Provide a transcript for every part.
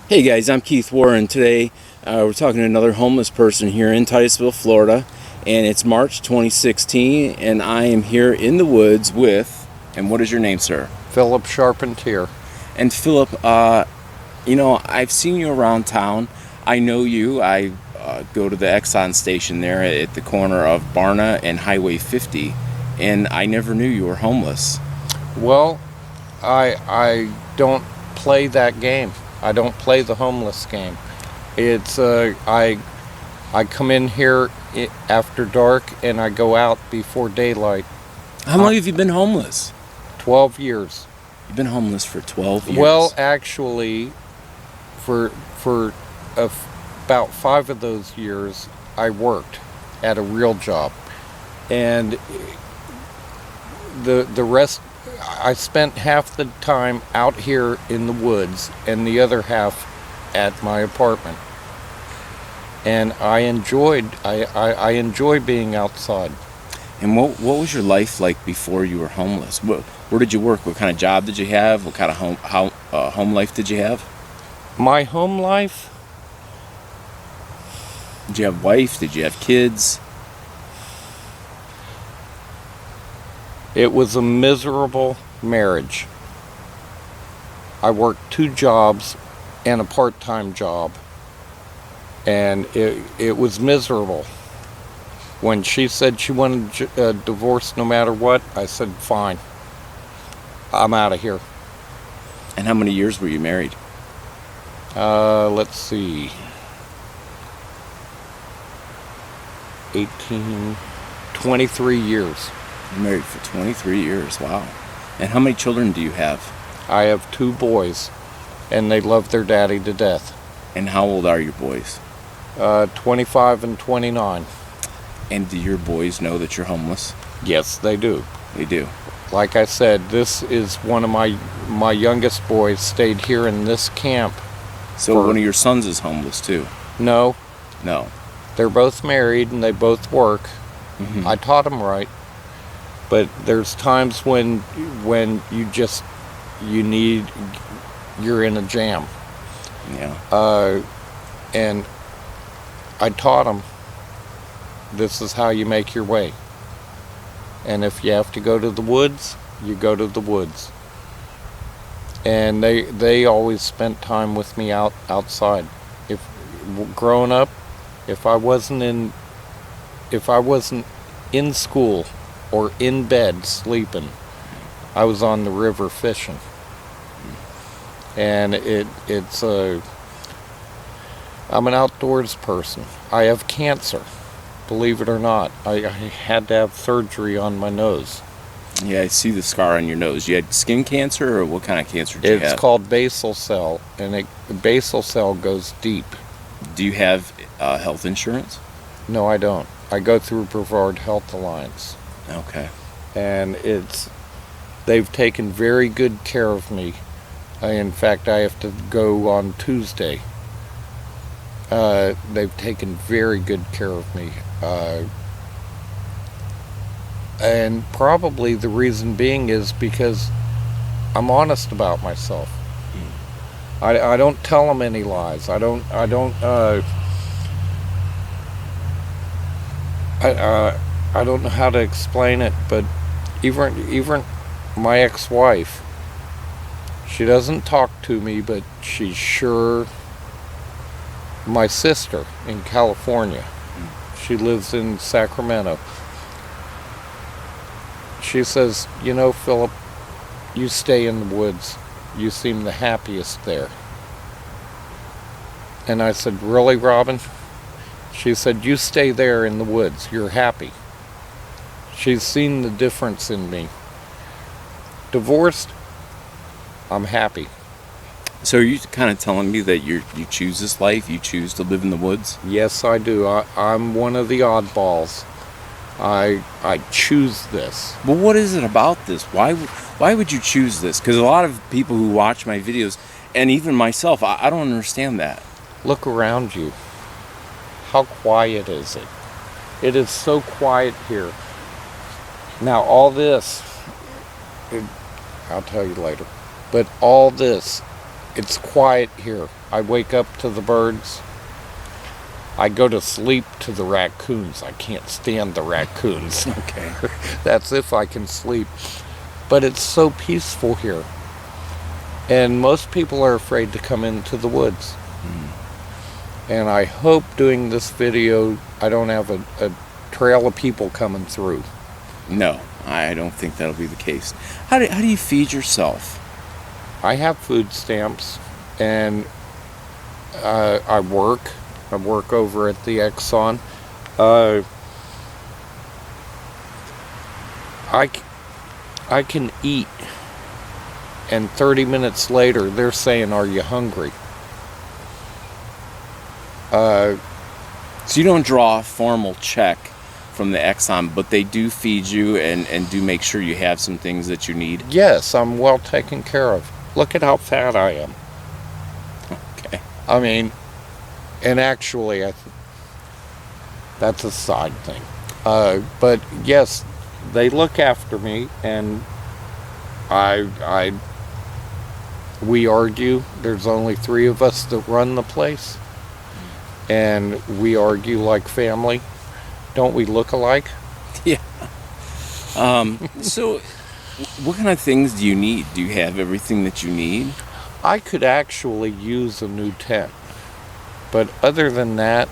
Hey guys, I'm Keith Warren. Today we're talking to another homeless person here in Titusville, Florida, and it's March 2016, and I am here in the woods with, and what is your name, sir? Phillip Charpentier. And Phillip, I've seen you around town. I know you. I go to the Exxon station there at the corner of Barna and Highway 50, and I never knew you were homeless. Well, I don't play that game. I don't play the homeless game. It's I come in here after dark and I go out before daylight. How long have you been homeless? 12 years. You've been homeless for 12 years? Well, actually, for about 5 of those years, I worked at a real job, and the rest, I spent half the time out here in the woods and the other half at my apartment. And I enjoy being outside. And what was your life like before you were homeless? Where did you work? What kind of job did you have? What kind of home life did you have? My home life? Did you have a wife? Did you have kids? It was a miserable marriage. I worked 2 jobs and a part-time job, and it was miserable. When she said she wanted a divorce no matter what, I said, fine, I'm out of here. And how many years were you married? Let's see, 23 years. You married for 23 years, wow. And how many children do you have? I have 2 boys, and they love their daddy to death. And how old are your boys? 25 and 29. And do your boys know that you're homeless? Yes, they do. They do. Like I said, this is one of my youngest boys stayed here in this camp. So one of your sons is homeless too? No. No. They're both married and they both work. Mm-hmm. I taught them right. But there's times when you're in a jam. Yeah. And I taught them, this is how you make your way. And if you have to go to the woods, you go to the woods. And they always spent time with me outside. Growing up, if I wasn't in school or in bed sleeping, I was on the river fishing. And I'm an outdoors person. I have cancer, believe it or not. I had to have surgery on my nose. Yeah, I see the scar on your nose. You had skin cancer, or what kind of cancer did you have? It's called basal cell, and basal cell goes deep. Do you have health insurance? No, I don't. I go through Brevard Health Alliance. Okay. And they've taken very good care of me. In fact, I have to go on Tuesday. They've taken very good care of me. And probably the reason being is because I'm honest about myself. I don't tell them any lies. I don't know how to explain it, but even my ex-wife, she doesn't talk to me, but she's sure. My sister in California, she lives in Sacramento. She says, Philip, you stay in the woods. You seem the happiest there. And I said, really, Robin? She said, you stay there in the woods. You're happy. She's seen the difference in me. Divorced, I'm happy. So are you kind of telling me that you choose this life? You choose to live in the woods? Yes, I do. I'm one of the oddballs. I choose this. Well, what is it about this? Why would you choose this? Because a lot of people who watch my videos, and even myself, I don't understand that. Look around you. How quiet is it? It is so quiet here. Now, all this, I'll tell you later, but all this it's quiet here. I wake up to the birds. I go to sleep to the raccoons. I can't stand the raccoons. Okay. That's if I can sleep. But it's so peaceful here. And most people are afraid to come into the woods. And I hope doing this video, I don't have a trail of people coming through. No, I don't think that'll be the case. How do you feed yourself? I have food stamps, and I work. I work over at the Exxon. I can eat, and 30 minutes later, they're saying, "Are you hungry?" So you don't draw a formal check from the Exxon, but they do feed you and do make sure you have some things that you need? Yes, I'm well taken care of. Look at how fat I am. Okay. I mean, and actually, that's a side thing. But yes, they look after me, and we argue. There's only 3 of us that run the place, and we argue like family. Don't we look alike? Yeah. So what kind of things do you need? Do you have everything that you need? I could actually use a new tent, but other than that,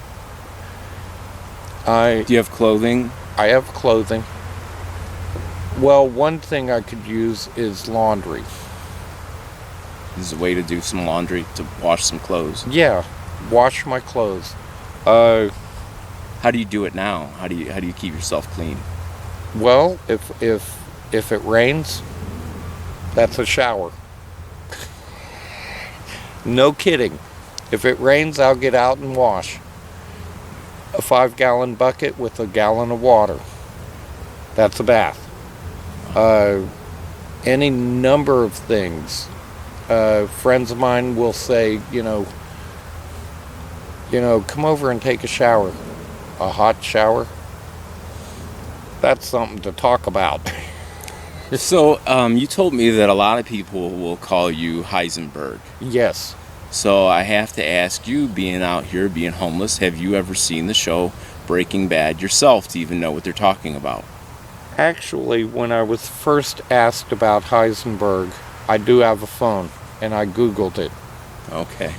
Do you have clothing? I have clothing. Well, one thing I could use is laundry. This is a way to do some laundry, to wash some clothes. Yeah, wash my clothes. How do you do it now? How do you keep yourself clean? Well, if it rains, that's a shower. No kidding. If it rains, I'll get out and wash. A 5-gallon bucket with a gallon of water. That's a bath. Any number of things. Friends of mine will say, come over and take a shower. A hot shower. That's something to talk about. So you told me that a lot of people will call you Heisenberg. Yes. So I have to ask you, being out here, being homeless, have you ever seen the show Breaking Bad yourself to even know what they're talking about? Actually, when I was first asked about Heisenberg, I do have a phone, and I Googled it. Okay.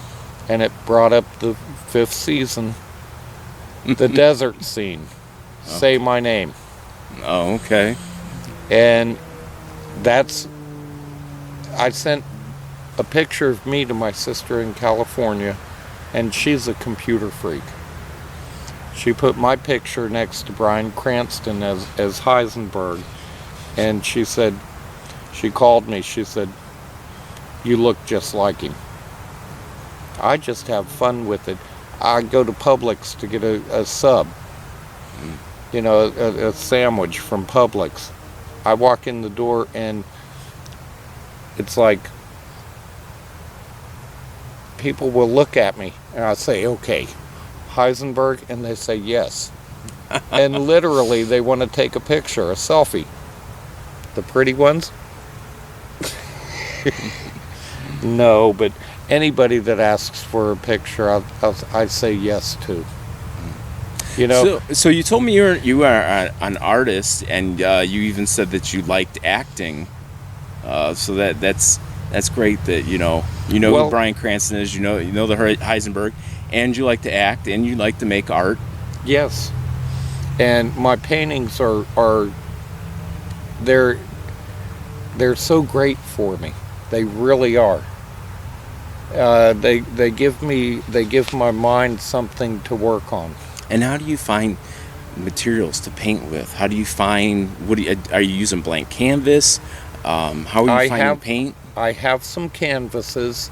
And it brought up the 5th season, the desert scene. Say my name. Oh, okay. And I sent a picture of me to my sister in California, and she's a computer freak. She put my picture next to Bryan Cranston as Heisenberg, and she called me, she said, "You look just like him." I just have fun with it. I go to Publix to get a sub, a sandwich from Publix. I walk in the door, and it's like people will look at me, and I say, "Okay, Heisenberg," and they say yes. And literally, they want to take a picture, a selfie. The pretty ones? No, but anybody that asks for a picture, I say yes to. So you told me you are an artist, and you even said that you liked acting. So that's great that who Bryan Cranston is. You know the Heisenberg, and you like to act, and you like to make art. Yes, and my paintings are they're so great for me. They really are. They give my mind something to work on. And how do you find materials to paint with? How do you find, are you using blank canvas? How are you finding paint? I have some canvases,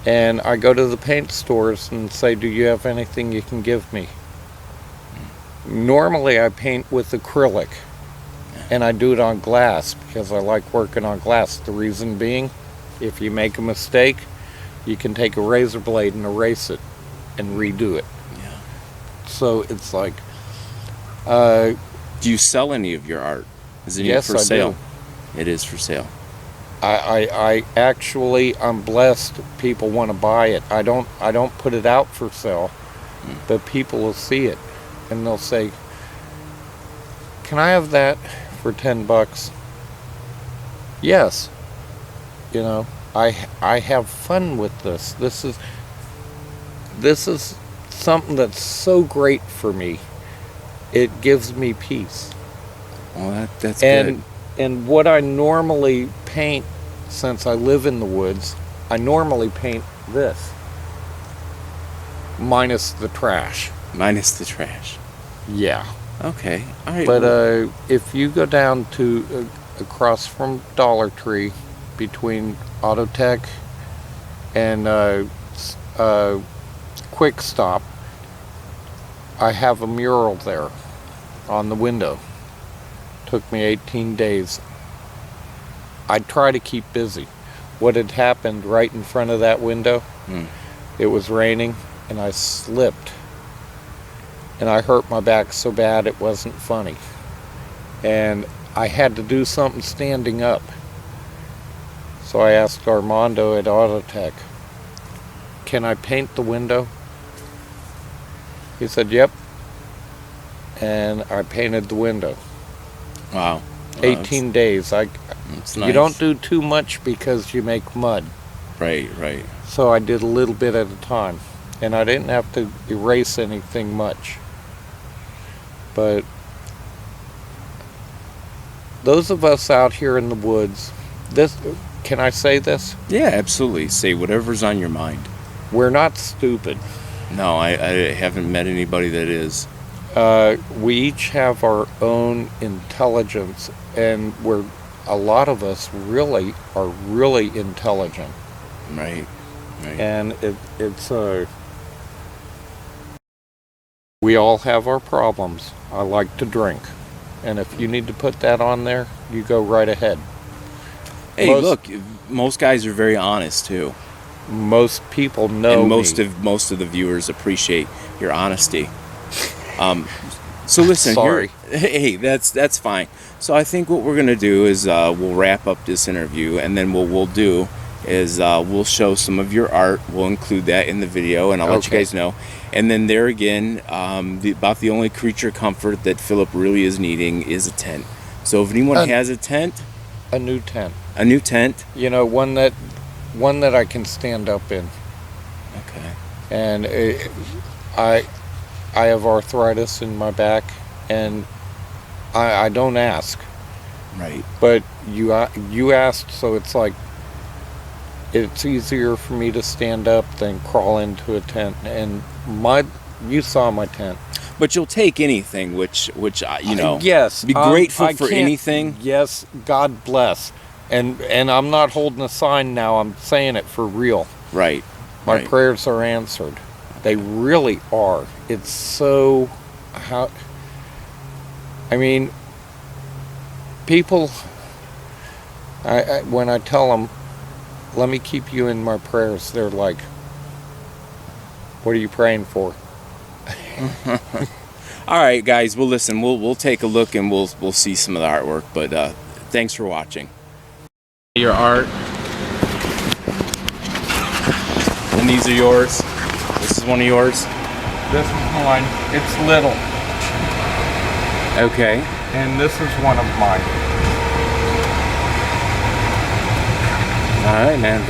and I go to the paint stores and say, "Do you have anything you can give me?" Normally I paint with acrylic, and I do it on glass because I like working on glass. The reason being, if you make a mistake, you can take a razor blade and erase it and redo it. So it's like... do you sell any of your art? Is it yes, for sale? I do. It is for sale. I actually, I'm blessed. People want to buy it. I don't put it out for sale, but people will see it and they'll say, "Can I have that for $10?" Yes. You know, I have fun with this. This is something that's so great for me. It gives me peace. Well, that's good. And what I normally paint, since I live in the woods, I normally paint this, minus the trash. Minus the trash. Yeah. Okay. All right. But if you go down to across from Dollar Tree, between Autotech and Quick Stop, I have a mural there on the window. Took me 18 days. I try to keep busy. What had happened right in front of that window, it was raining and I slipped. And I hurt my back so bad it wasn't funny. And I had to do something standing up. So I asked Armando at Autotech, "Can I paint the window?" He said, "Yep." And I painted the window. Wow. 18 days. That's nice. You don't do too much because you make mud. Right, right. So I did a little bit at a time. And I didn't have to erase anything much. But those of us out here in the woods, can I say this? Yeah, absolutely. Say whatever's on your mind. We're not stupid. No, I haven't met anybody that is. We each have our own intelligence, and a lot of us really are really intelligent. Right, right. And it's we all have our problems. I like to drink, and if you need to put that on there, you go right ahead. Hey, look, most guys are very honest too. Most people know and me. most of the viewers appreciate your honesty. So listen, Sorry. hey, that's fine. So I think what we're gonna do is we'll wrap up this interview, and then what we'll do is we'll show some of your art. We'll include that in the video, and I'll let you guys know. And then there again, about the only creature comfort that Phillip really is needing is a tent. So if anyone has a tent, a new tent. A new tent. You know, one that I can stand up in. Okay. And I have arthritis in my back, and I don't ask. Right. But you asked, so it's like it's easier for me to stand up than crawl into a tent. And you saw my tent. But you'll take anything, which you know. Yes. Be grateful for anything. Yes. God bless. And I'm not holding a sign now. I'm saying it for real. Right. My prayers are answered. They really are. It's so I mean, people, when I tell them, "Let me keep you in my prayers," they're like, "What are you praying for?" All right, guys. Well, listen, we'll take a look and we'll see some of the artwork. But thanks for watching. Your art, and these are yours. This is one of yours. This is mine. It's little. Okay. And this is one of mine. All right, man.